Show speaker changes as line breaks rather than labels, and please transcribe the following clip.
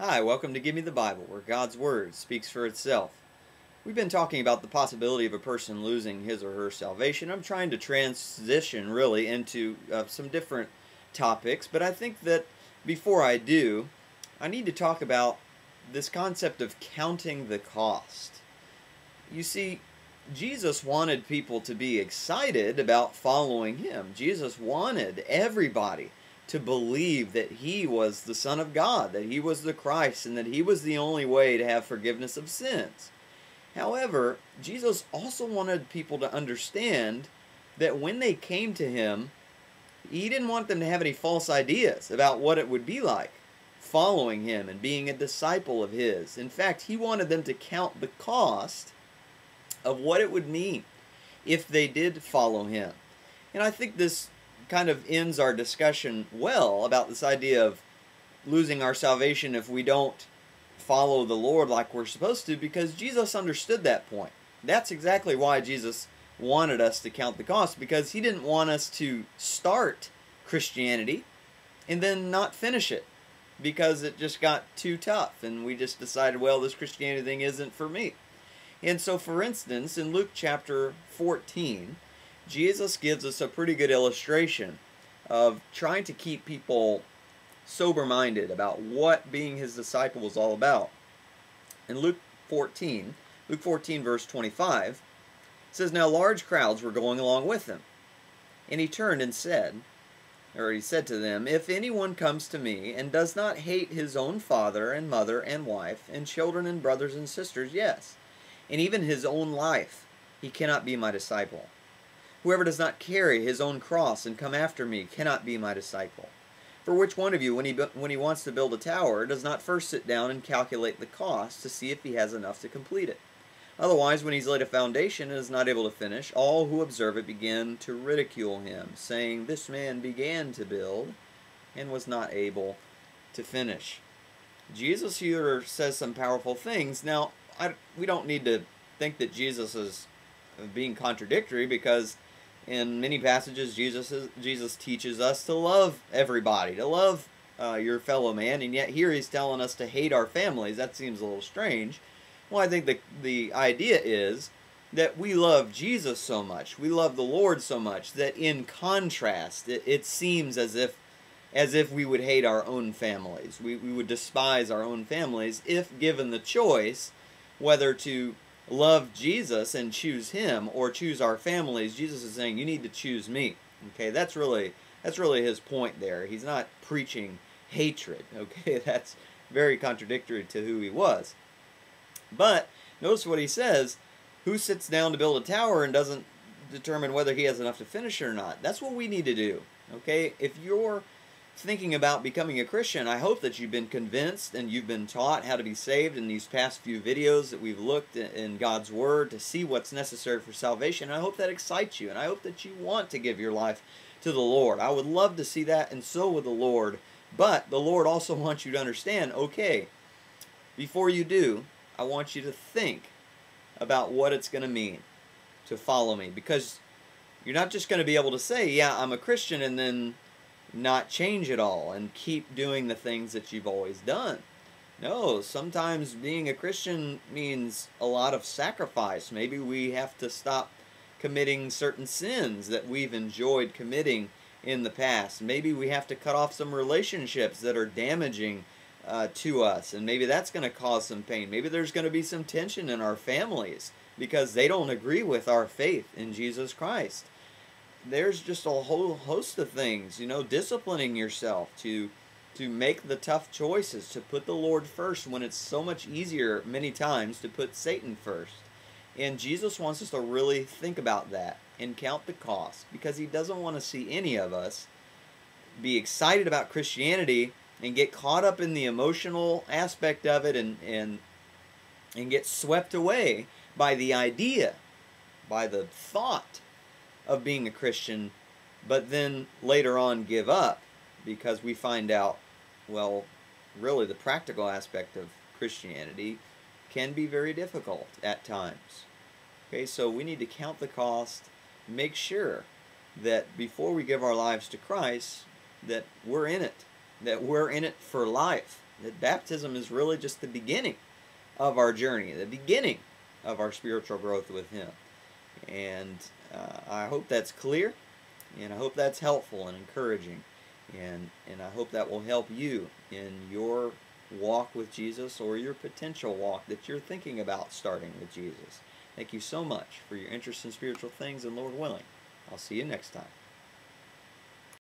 Hi, welcome to Give Me the Bible, where God's Word speaks for itself. We've been talking about the possibility of a person losing his or her salvation. I'm trying to transition really into some different topics, but I think that before I do, I need to talk about this concept of counting the cost. You see, Jesus wanted people to be excited about following him. Jesus wanted everybody to believe that he was the Son of God, that he was the Christ, and that he was the only way to have forgiveness of sins. However, Jesus also wanted people to understand that when they came to him, he didn't want them to have any false ideas about what it would be like following him and being a disciple of his. In fact, he wanted them to count the cost of what it would mean if they did follow him. And I think this kind of ends our discussion well about this idea of losing our salvation if we don't follow the Lord like we're supposed to, because Jesus understood that point. That's exactly why Jesus wanted us to count the cost, because he didn't want us to start Christianity and then not finish it because it just got too tough and we just decided, well, this Christianity thing isn't for me. And so, for instance, in Luke chapter 14, Jesus gives us a pretty good illustration of trying to keep people sober-minded about what being his disciple was all about. In Luke 14 verse 25, it says, "Now large crowds were going along with him. And he turned and said, or he said to them, If anyone comes to me and does not hate his own father and mother and wife and children and brothers and sisters, yes, and even his own life, he cannot be my disciple. Whoever does not carry his own cross and come after me cannot be my disciple. For which one of you, when he wants to build a tower, does not first sit down and calculate the cost to see if he has enough to complete it? Otherwise, when he's laid a foundation and is not able to finish, all who observe it begin to ridicule him, saying, This man began to build and was not able to finish." Jesus here says some powerful things. Now, we don't need to think that Jesus is being contradictory, because in many passages Jesus teaches us to love everybody, to love your fellow man, and yet here he's telling us to hate our families. That seems a little strange. Well, I think the idea is that we love Jesus so much, we love the Lord so much, that in contrast it seems as if we would hate our own families. We would despise our own families if given the choice whether to love Jesus and choose him or choose our families. Jesus is saying, you need to choose me. Okay, that's really his point there. He's not preaching hatred. Okay, that's very contradictory to who he was. But notice what he says: who sits down to build a tower and doesn't determine whether he has enough to finish it or not? That's what we need to do. Okay, if you're thinking about becoming a Christian, I hope that you've been convinced and you've been taught how to be saved in these past few videos that we've looked in God's Word to see what's necessary for salvation. I hope that excites you, and I hope that you want to give your life to the Lord. I would love to see that, and so would the Lord. But the Lord also wants you to understand, okay, before you do, I want you to think about what it's going to mean to follow me, because you're not just going to be able to say, yeah, I'm a Christian, and then not change it all and keep doing the things that you've always done. No, sometimes being a Christian means a lot of sacrifice. Maybe we have to stop committing certain sins that we've enjoyed committing in the past. Maybe we have to cut off some relationships that are damaging to us, and maybe that's going to cause some pain. Maybe there's going to be some tension in our families because they don't agree with our faith in Jesus Christ. There's just a whole host of things, disciplining yourself to make the tough choices, to put the Lord first when it's so much easier many times to put Satan first. And Jesus wants us to really think about that and count the cost, because he doesn't want to see any of us be excited about Christianity and get caught up in the emotional aspect of it and get swept away by the idea, by the thought of being a Christian, but then later on give up because we find out, well, really the practical aspect of Christianity can be very difficult at times. Okay, so we need to count the cost, make sure that before we give our lives to Christ, that we're in it for life, that baptism is really just the beginning of our journey, the beginning of our spiritual growth with Him. And I hope that's clear, and I hope that's helpful and encouraging, and I hope that will help you in your walk with Jesus, or your potential walk that you're thinking about starting with Jesus. Thank you so much for your interest in spiritual things, and Lord willing, I'll see you next time.